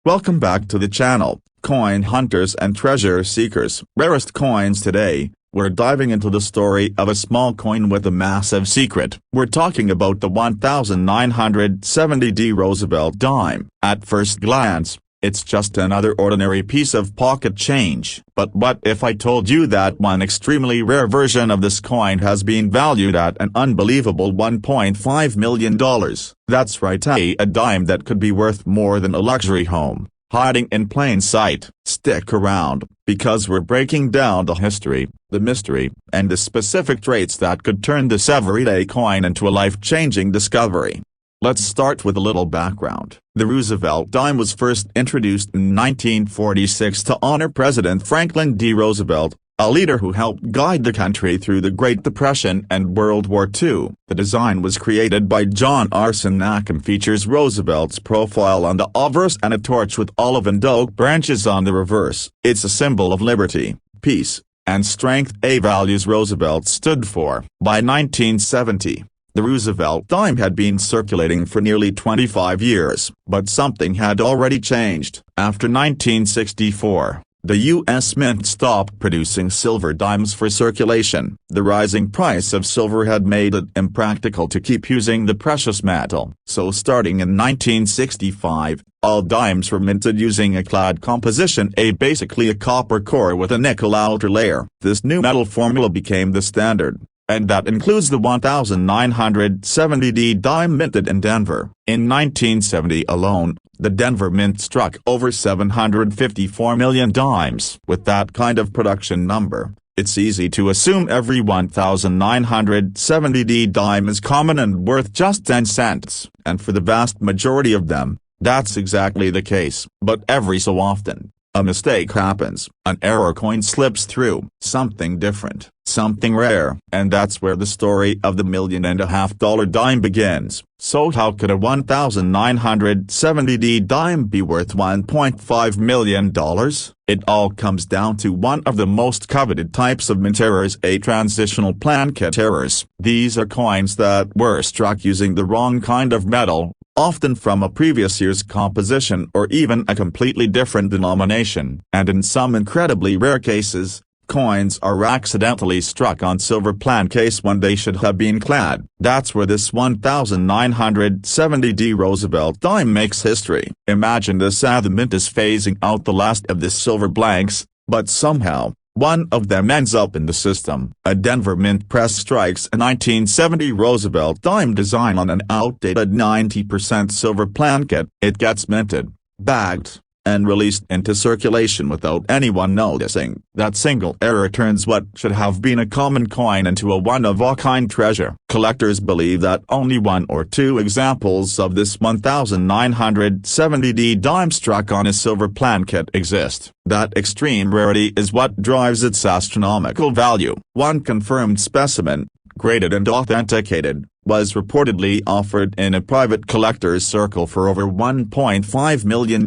Welcome back to the channel, coin hunters and treasure seekers. Rarest coins today. We're diving into the story of a small coin with a massive secret. We're talking about the 1970 Roosevelt dime. At first glance, it's just another ordinary piece of pocket change. But what if I told you that one extremely rare version of this coin has been valued at an unbelievable $1.5 million? That's right, a dime that could be worth more than a luxury home, hiding in plain sight. Stick around, because we're breaking down the history, the mystery, and the specific traits that could turn this everyday coin into a life-changing discovery. Let's start with a little background. The Roosevelt dime was first introduced in 1946 to honor President Franklin D. Roosevelt, a leader who helped guide the country through the Great Depression and World War II. The design was created by John Arsenac and features Roosevelt's profile on the obverse and a torch with olive and oak branches on the reverse. It's a symbol of liberty, peace, and strength, values Roosevelt stood for. By 1970, the Roosevelt dime had been circulating for nearly 25 years, but something had already changed. After 1964, the U.S. Mint stopped producing silver dimes for circulation. The rising price of silver had made it impractical to keep using the precious metal. So starting in 1965, all dimes were minted using a clad composition, basically a copper core with a nickel outer layer. This new metal formula became the standard, and that includes the 1970 dime minted in Denver. In 1970 alone, the Denver Mint struck over 754 million dimes. With that kind of production number, it's easy to assume every 1970 dime is common and worth just 10 cents. And for the vast majority of them, that's exactly the case. But every so often, a mistake happens. An error coin slips through. Something different, something rare. And that's where the story of the $1.5 million dime begins. So how could a 1970 dime be worth $1.5 million? It all comes down to one of the most coveted types of mint errors, transitional planchet errors. These are coins that were struck using the wrong kind of metal, often from a previous year's composition or even a completely different denomination. And in some incredibly rare cases, coins are accidentally struck on silver plancase when they should have been clad. That's where this 1970 Roosevelt dime makes history. Imagine this: the mint is phasing out the last of the silver blanks, but somehow, one of them ends up in the system. A Denver mint press strikes a 1970 Roosevelt dime design on an outdated 90% silver planchet. It gets minted, bagged, and released into circulation without anyone noticing. That single error turns what should have been a common coin into a one-of-a-kind treasure. Collectors believe that only one or two examples of this 1970 dime struck on a silver planchet exist. That extreme rarity is what drives its astronomical value. One confirmed specimen, graded and authenticated, was reportedly offered in a private collector's circle for over $1.5 million.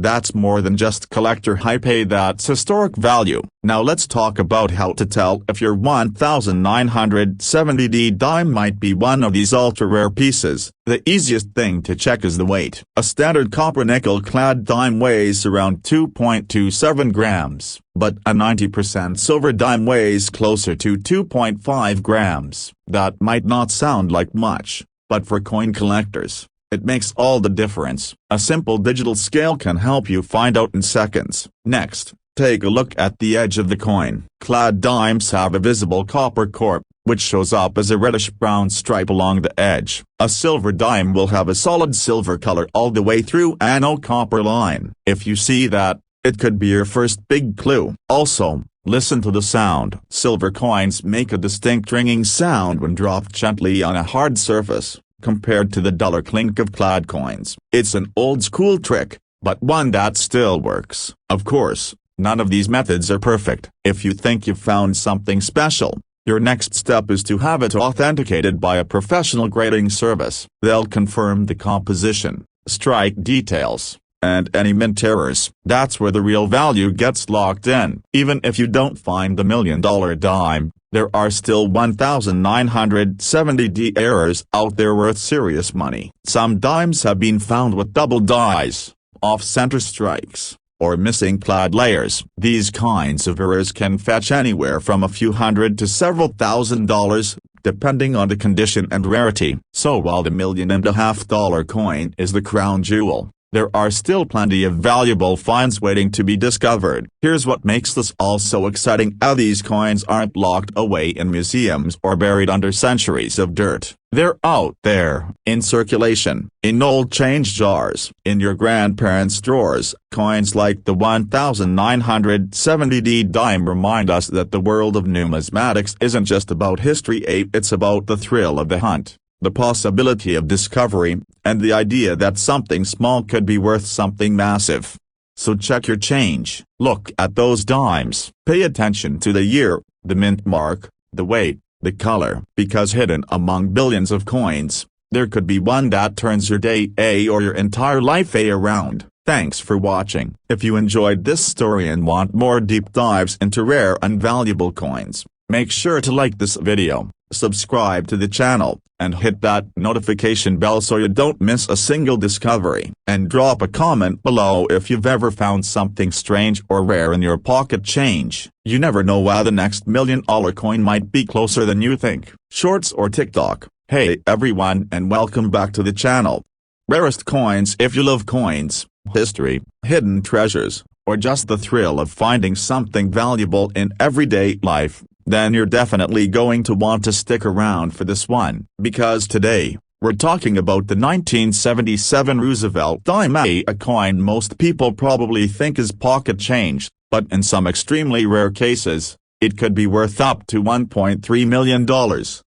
That's more than just collector hype, that's historic value. Now let's talk about how to tell if your 1970 dime might be one of these ultra-rare pieces. The easiest thing to check is the weight. A standard copper nickel-clad dime weighs around 2.27 grams, but a 90% silver dime weighs closer to 2.5 grams. That might not sound like much, but for coin collectors, it makes all the difference. A simple digital scale can help you find out in seconds. Next, take a look at the edge of the coin. Clad dimes have a visible copper core, which shows up as a reddish-brown stripe along the edge. A silver dime will have a solid silver color all the way through and no copper line. If you see that, it could be your first big clue. Also, listen to the sound. Silver coins make a distinct ringing sound when dropped gently on a hard surface, compared to the duller clink of clad coins. It's an old-school trick, but one that still works. Of course, none of these methods are perfect. If you think you've found something special, your next step is to have it authenticated by a professional grading service. They'll confirm the composition, strike details, and any mint errors. That's where the real value gets locked in. Even if you don't find the $1 million dime, there are still 1970 errors out there worth serious money. Some dimes have been found with double dies, off-center strikes, or missing clad layers. These kinds of errors can fetch anywhere from a few hundred to several $1,000s, depending on the condition and rarity. So while the $1.5 million coin is the crown jewel, there are still plenty of valuable finds waiting to be discovered. Here's what makes this all so exciting: how these coins aren't locked away in museums or buried under centuries of dirt. They're out there, in circulation, in old change jars, in your grandparents' drawers. Coins like the 1970 dime remind us that the world of numismatics isn't just about history, it's about the thrill of the hunt, the possibility of discovery, and the idea that something small could be worth something massive. So check your change. Look at those dimes. Pay attention to the year, the mint mark, the weight, the color. Because hidden among billions of coins, there could be one that turns your day or your entire life around. Thanks for watching. If you enjoyed this story and want more deep dives into rare and valuable coins, make sure to like this video, subscribe to the channel, and hit that notification bell so you don't miss a single discovery. And drop a comment below if you've ever found something strange or rare in your pocket change. You never know why the next $1 million coin might be closer than you think. Shorts or TikTok? Hey everyone, and welcome back to the channel. Rarest coins. If you love coins, history, hidden treasures, or just the thrill of finding something valuable in everyday life, then you're definitely going to want to stick around for this one. Because today, we're talking about the 1977 Roosevelt dime, a coin most people probably think is pocket change, but in some extremely rare cases, it could be worth up to $1.3 million.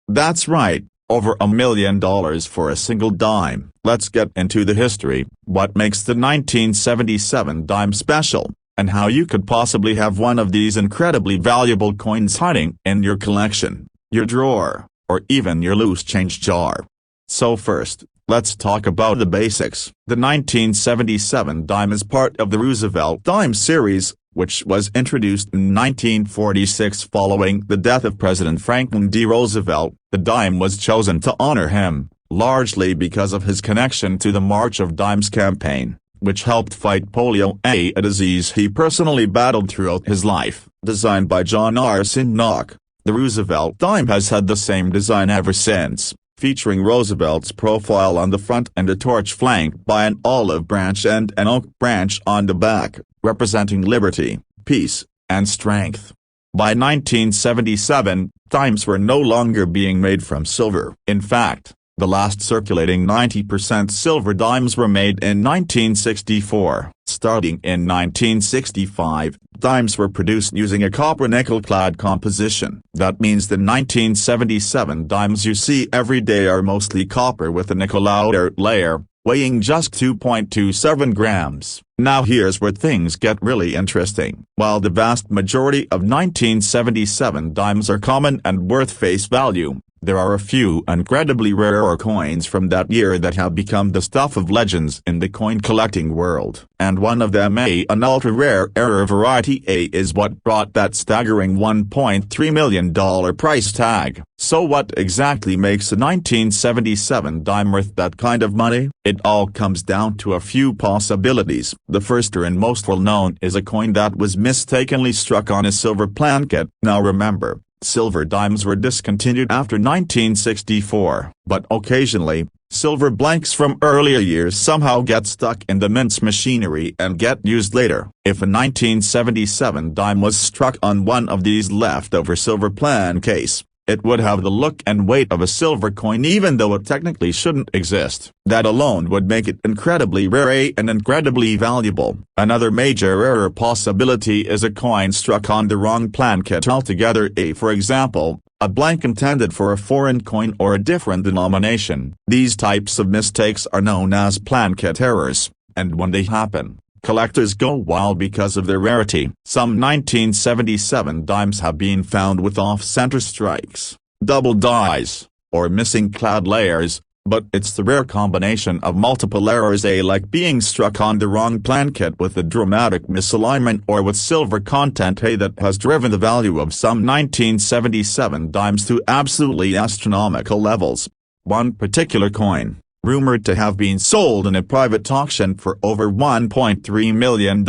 That's right, over $1 million for a single dime. Let's get into the history, what makes the 1977 dime special, and how you could possibly have one of these incredibly valuable coins hiding in your collection, your drawer, or even your loose change jar. So first, let's talk about the basics. The 1977 dime is part of the Roosevelt dime series, which was introduced in 1946 following the death of President Franklin D. Roosevelt. The dime was chosen to honor him, largely because of his connection to the March of Dimes campaign, which helped fight polio, a disease he personally battled throughout his life. Designed by John R. Sinnock, the Roosevelt dime has had the same design ever since, featuring Roosevelt's profile on the front and a torch flanked by an olive branch and an oak branch on the back, representing liberty, peace, and strength. By 1977, dimes were no longer being made from silver. In fact, the last circulating 90% silver dimes were made in 1964. Starting in 1965, dimes were produced using a copper-nickel clad composition. That means the 1977 dimes you see every day are mostly copper with a nickel outer layer, weighing just 2.27 grams. Now here's where things get really interesting. While the vast majority of 1977 dimes are common and worth face value, there are a few incredibly rare coins from that year that have become the stuff of legends in the coin collecting world. And one of them, an ultra-rare error variety A, is what brought that staggering $1.3 million price tag. So what exactly makes a 1977 dime worth that kind of money? It all comes down to a few possibilities. The first and most well-known is a coin that was mistakenly struck on a silver planchet. Now remember, silver dimes were discontinued after 1964, but occasionally, silver blanks from earlier years somehow get stuck in the mint's machinery and get used later. If a 1977 dime was struck on one of these leftover silver plancets, it would have the look and weight of a silver coin even though it technically shouldn't exist. That alone would make it incredibly rare and incredibly valuable. Another major error possibility is a coin struck on the wrong planchet altogether. For example, a blank intended for a foreign coin or a different denomination. These types of mistakes are known as planchet errors, and when they happen, collectors go wild because of their rarity. Some 1977 dimes have been found with off-center strikes, double dies, or missing clad layers, but it's the rare combination of multiple errors, like being struck on the wrong planchet with a dramatic misalignment or with silver content, that has driven the value of some 1977 dimes to absolutely astronomical levels. One particular coin, rumored to have been sold in a private auction for over $1.3 million,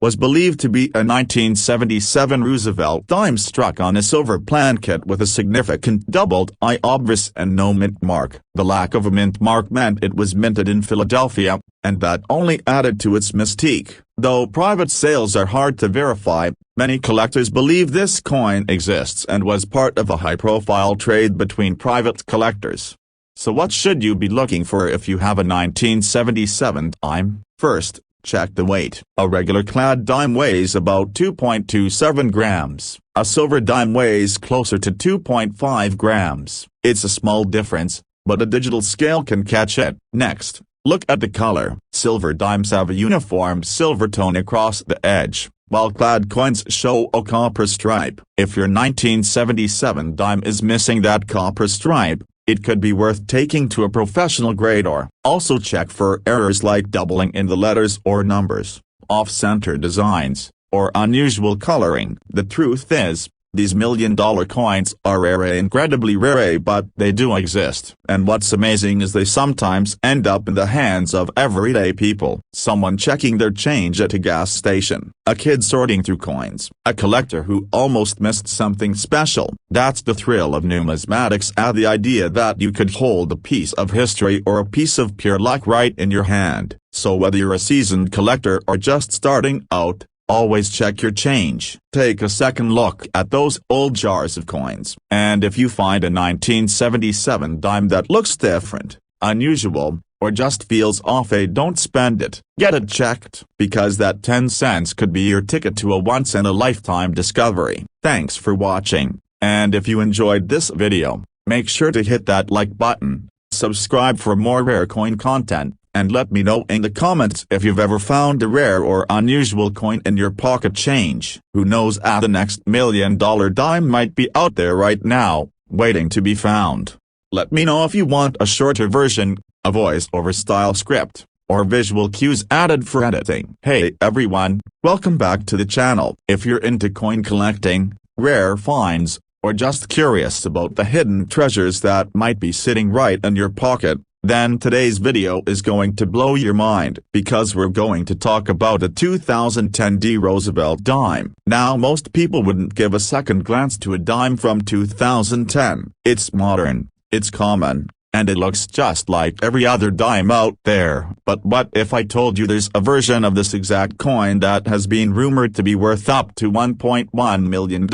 was believed to be a 1977 Roosevelt dime struck on a silver planchet with a significant doubled I obverse and no mint mark. The lack of a mint mark meant it was minted in Philadelphia, and that only added to its mystique. Though private sales are hard to verify, many collectors believe this coin exists and was part of a high-profile trade between private collectors. So what should you be looking for if you have a 1977 dime? First, check the weight. A regular clad dime weighs about 2.27 grams. A silver dime weighs closer to 2.5 grams. It's a small difference, but a digital scale can catch it. Next, look at the color. Silver dimes have a uniform silver tone across the edge, while clad coins show a copper stripe. If your 1977 dime is missing that copper stripe, it could be worth taking to a professional grador. Also check for errors like doubling in the letters or numbers, off-center designs, or unusual coloring. The truth is, these million-dollar coins are rare, incredibly rare, but they do exist. And what's amazing is they sometimes end up in the hands of everyday people. Someone checking their change at a gas station, a kid sorting through coins, a collector who almost missed something special. That's the thrill of numismatics, and the idea that you could hold a piece of history or a piece of pure luck right in your hand. So whether you're a seasoned collector or just starting out, always check your change. Take a second look at those old jars of coins. And if you find a 1977 dime that looks different, unusual, or just feels off, don't spend it. Get it checked, because that 10 cents could be your ticket to a once-in-a-lifetime discovery. Thanks for watching, and if you enjoyed this video, make sure to hit that like button, subscribe for more rare coin content, and let me know in the comments if you've ever found a rare or unusual coin in your pocket change. Who knows, the next million-dollar dime might be out there right now, waiting to be found. Let me know if you want a shorter version, a voice-over style script, or visual cues added for editing. Hey everyone, welcome back to the channel. If you're into coin collecting, rare finds, or just curious about the hidden treasures that might be sitting right in your pocket, then today's video is going to blow your mind, because we're going to talk about a 2010 Roosevelt dime. Now most people wouldn't give a second glance to a dime from 2010. It's modern, it's common, and it looks just like every other dime out there. But what if I told you there's a version of this exact coin that has been rumored to be worth up to $1.1 million?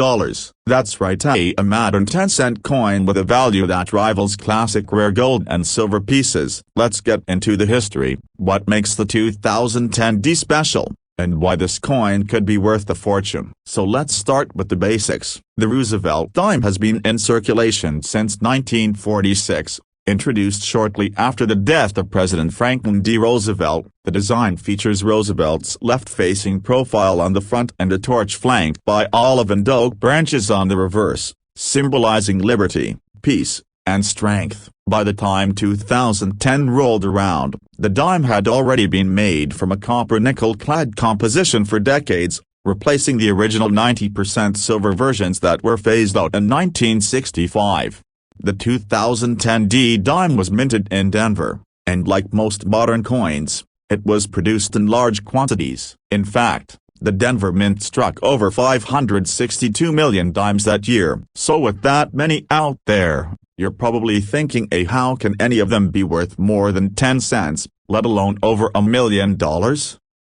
That's right, a modern 10-cent coin with a value that rivals classic rare gold and silver pieces. Let's get into the history, what makes the 2010 D special, and why this coin could be worth a fortune. So let's start with the basics. The Roosevelt dime has been in circulation since 1946. Introduced shortly after the death of President Franklin D. Roosevelt, the design features Roosevelt's left-facing profile on the front and a torch flanked by olive and oak branches on the reverse, symbolizing liberty, peace, and strength. By the time 2010 rolled around, the dime had already been made from a copper nickel-clad composition for decades, replacing the original 90% silver versions that were phased out in 1965. The 2010 D dime was minted in Denver, and like most modern coins, it was produced in large quantities. In fact, the Denver Mint struck over 562 million dimes that year. So with that many out there, you're probably thinking, how can any of them be worth more than 10 cents, let alone over $1 million?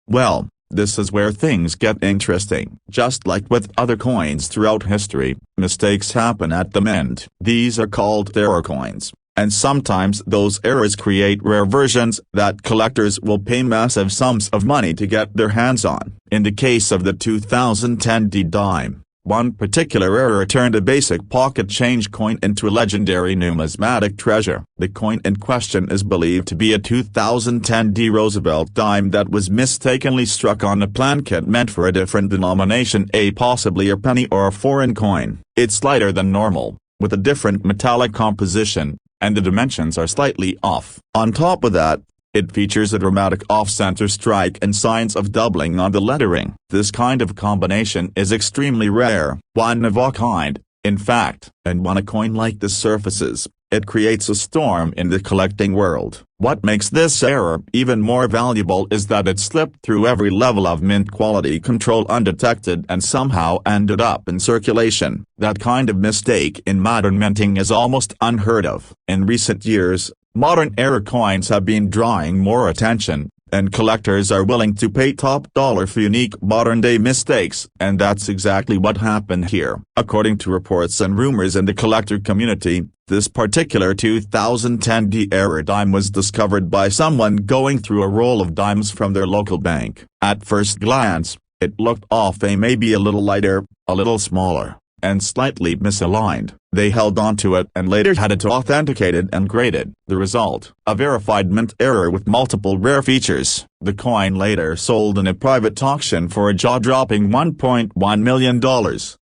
Well, this is where things get interesting. Just like with other coins throughout history, mistakes happen at the mint. These are called error coins, and sometimes those errors create rare versions that collectors will pay massive sums of money to get their hands on. In the case of the 2010 D dime, one particular error turned a basic pocket change coin into a legendary numismatic treasure. The coin in question is believed to be a 2010 D Roosevelt dime that was mistakenly struck on a planchet meant for a different denomination, possibly a penny or a foreign coin. It's lighter than normal, with a different metallic composition, and the dimensions are slightly off. On top of that, it features a dramatic off-center strike and signs of doubling on the lettering. This kind of combination is extremely rare, one of a kind, in fact. And when a coin like this surfaces, It creates a storm in the collecting world. What makes this error even more valuable is that it slipped through every level of mint quality control undetected and somehow ended up in circulation. That kind of mistake in modern minting is almost unheard of. In recent years, modern error coins have been drawing more attention, and collectors are willing to pay top dollar for unique modern-day mistakes, and that's exactly what happened here. According to reports and rumors in the collector community, this particular 2010 D error dime was discovered by someone going through a roll of dimes from their local bank. At first glance, it looked off, maybe a little lighter, a little smaller, and slightly misaligned. They held onto it and later had it authenticated and graded. The result, a verified mint error with multiple rare features. The coin later sold in a private auction for a jaw-dropping $1.1 million.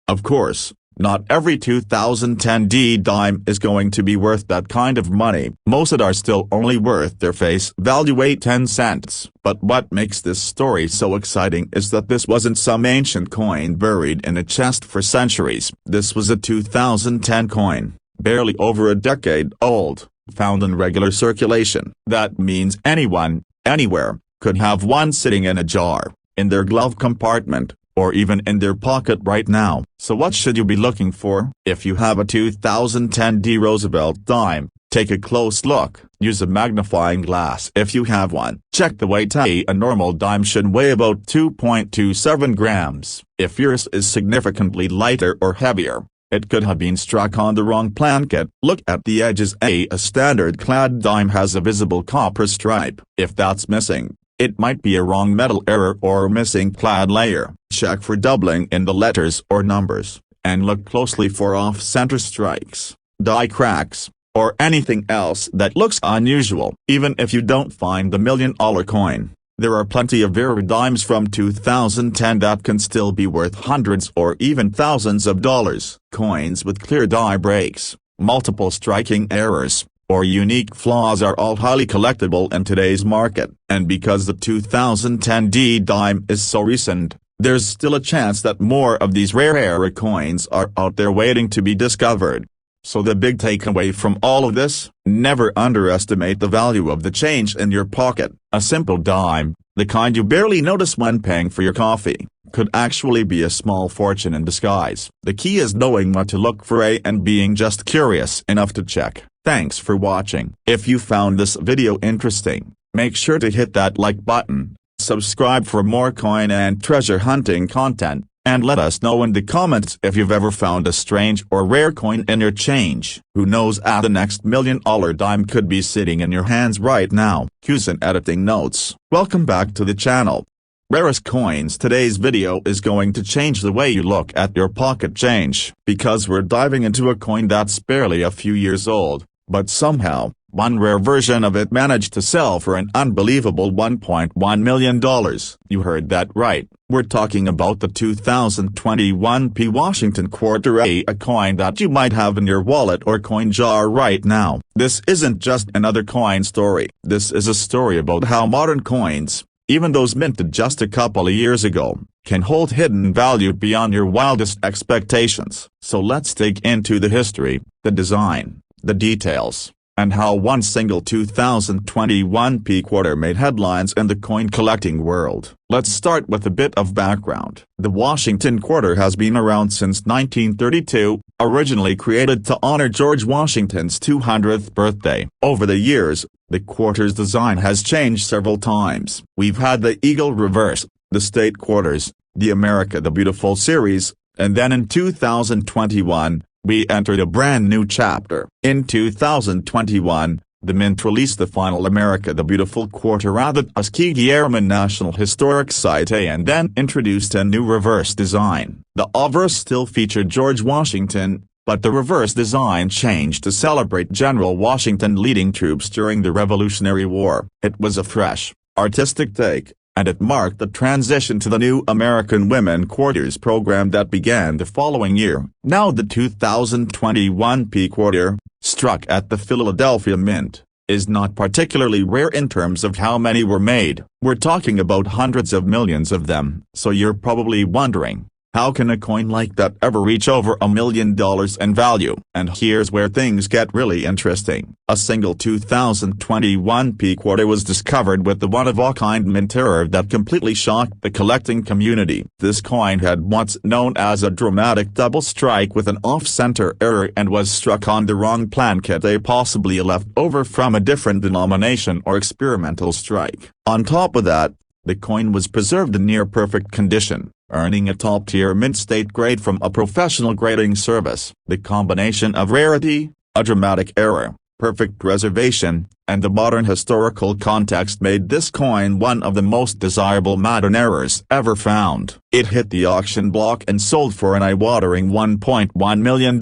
Of course, not every 2010 D dime is going to be worth that kind of money. Most are still only worth their face value 10 cents. But what makes this story so exciting is that this wasn't some ancient coin buried in a chest for centuries. This was a 2010 coin, barely over a decade old, found in regular circulation. That means anyone, anywhere, could have one sitting in a jar, in their glove compartment, or even in their pocket right now. So what should you be looking for? If you have a 2010 D Roosevelt dime, take a close look. Use a magnifying glass if you have one. Check the weight. A normal dime should weigh about 2.27 grams. If yours is significantly lighter or heavier, it could have been struck on the wrong plankett. Look at the edges. A standard clad dime has a visible copper stripe. If that's missing, it might be a wrong metal error or missing clad layer. Check for doubling in the letters or numbers, and look closely for off-center strikes, die cracks, or anything else that looks unusual. Even if you don't find the $1 million coin, there are plenty of rare dimes from 2010 that can still be worth hundreds or even thousands of dollars. Coins with clear die breaks, multiple striking errors, or unique flaws are all highly collectible in today's market. And because the 2010 D dime is so recent, there's still a chance that more of these rare error coins are out there waiting to be discovered. So the big takeaway from all of this, never underestimate the value of the change in your pocket. A simple dime, the kind you barely notice when paying for your coffee, could actually be a small fortune in disguise. The key is knowing what to look for and being just curious enough to check. Thanks for watching. If you found this video interesting, make sure to hit that like button, subscribe for more coin and treasure hunting content, and let us know in the comments if you've ever found a strange or rare coin in your change. Who knows, the next $1 million dime could be sitting in your hands right now. Cues and editing notes. Welcome back to the channel. Rarest coins. Today's video is going to change the way you look at your pocket change, because we're diving into a coin that's barely a few years old, but somehow, one rare version of it managed to sell for an unbelievable $1.1 million. You heard that right. We're talking about the 2021 P Washington quarter, a coin that you might have in your wallet or coin jar right now. This isn't just another coin story. This is a story about how modern coins, even those minted just a couple of years ago, can hold hidden value beyond your wildest expectations. So let's dig into the history, the design, the details, and how one single 2021 P quarter made headlines in the coin collecting world. Let's start with a bit of background. The Washington quarter has been around since 1932, originally created to honor George Washington's 200th birthday. Over the years, the quarter's design has changed several times. We've had the Eagle Reverse, the State Quarters, the America the Beautiful series, and then in 2021, we entered a brand new chapter. In 2021, the Mint released the final America the Beautiful quarter at the Tuskegee National Historic Site and then introduced a new reverse design. The obverse still featured George Washington, but the reverse design changed to celebrate General Washington leading troops during the Revolutionary War. It was a fresh, artistic take, and it marked the transition to the new American Women Quarters program that began the following year. Now the 2021 P quarter, struck at the Philadelphia Mint, is not particularly rare in terms of how many were made. We're talking about hundreds of millions of them. So you're probably wondering, How can a coin like that ever reach over $1 million in value? And here's where things get really interesting. A single 2021 p quarter was discovered with the one-of-a-kind mint error that completely shocked the collecting community. This coin had what's known as a dramatic double strike with an off-center error and was struck on the wrong planchet, possibly left over from a different denomination or experimental strike. On top of that, the coin was preserved in near-perfect condition, earning a top-tier mint state grade from a professional grading service. The combination of rarity, a dramatic error, perfect preservation, and the modern historical context made this coin one of the most desirable modern errors ever found. It hit the auction block and sold for an eye-watering $1.1 million.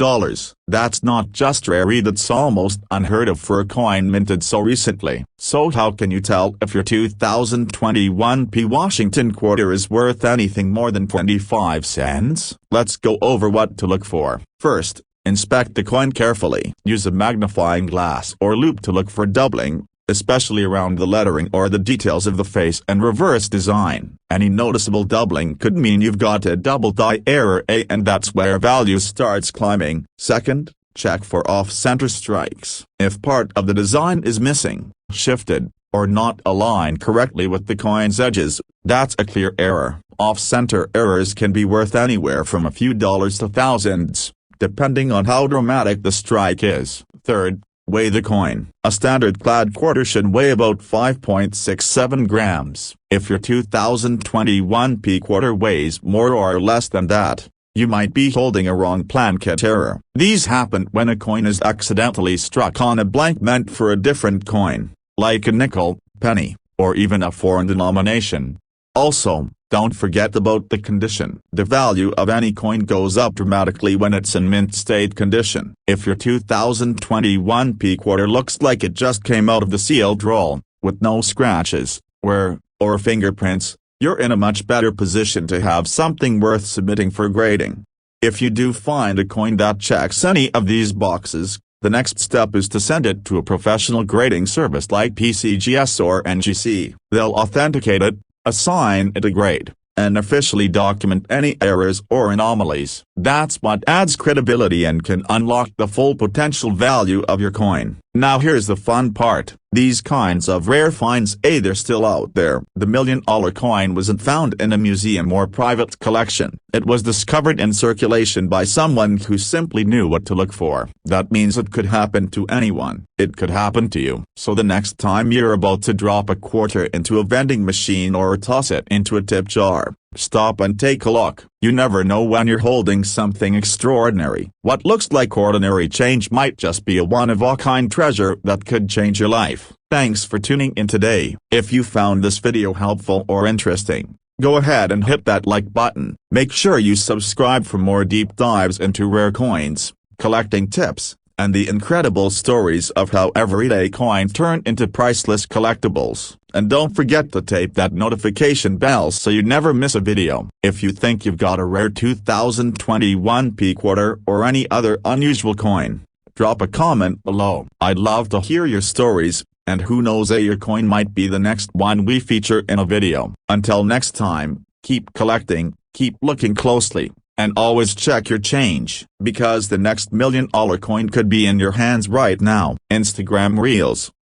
That's not just rarity, that's almost unheard of for a coin minted so recently. So how can you tell if your 2021 p Washington quarter is worth anything more than 25 cents? Let's go over what to look for. First, inspect the coin carefully. Use a magnifying glass or loupe to look for doubling, especially around the lettering or the details of the face and reverse design. Any noticeable doubling could mean you've got a double die error, and that's where value starts climbing. Second, check for off-center strikes. If part of the design is missing, shifted, or not aligned correctly with the coin's edges, that's a clear error. Off-center errors can be worth anywhere from a few dollars to thousands, depending on how dramatic the strike is. Third, weigh the coin. A standard clad quarter should weigh about 5.67 grams. If your 2021 p quarter weighs more or less than that, you might be holding a wrong planchet error. These happen when a coin is accidentally struck on a blank meant for a different coin, like a nickel, penny, or even a foreign denomination. Also, don't forget about the condition. The value of any coin goes up dramatically when it's in mint state condition. If your 2021 p quarter looks like it just came out of the sealed roll, with no scratches, wear, or fingerprints, you're in a much better position to have something worth submitting for grading. If you do find a coin that checks any of these boxes, the next step is to send it to a professional grading service like PCGS or NGC. They'll authenticate it, assign it a grade, and officially document any errors or anomalies. That's what adds credibility and can unlock the full potential value of your coin. Now here's the fun part. These kinds of rare finds, they're still out there. The $1 million coin wasn't found in a museum or private collection. It was discovered in circulation by someone who simply knew what to look for. That means it could happen to anyone. It could happen to you. So the next time you're about to drop a quarter into a vending machine or toss it into a tip jar, stop and take a look. You never know when you're holding something extraordinary. What looks like ordinary change might just be a one-of-a-kind treasure that could change your life. Thanks for tuning in today. If you found this video helpful or interesting, go ahead and hit that like button. Make sure you subscribe for more deep dives into rare coins, collecting tips, and the incredible stories of how everyday coins turn into priceless collectibles. And don't forget to tape that notification bell so you never miss a video. If you think you've got a rare 2021 p quarter or any other unusual coin, drop a comment below. I'd love to hear your stories, and who knows, your coin might be the next one we feature in a video. Until next time, keep collecting, keep looking closely, and always check your change, because the next $1 million coin could be in your hands right now. Instagram Reels.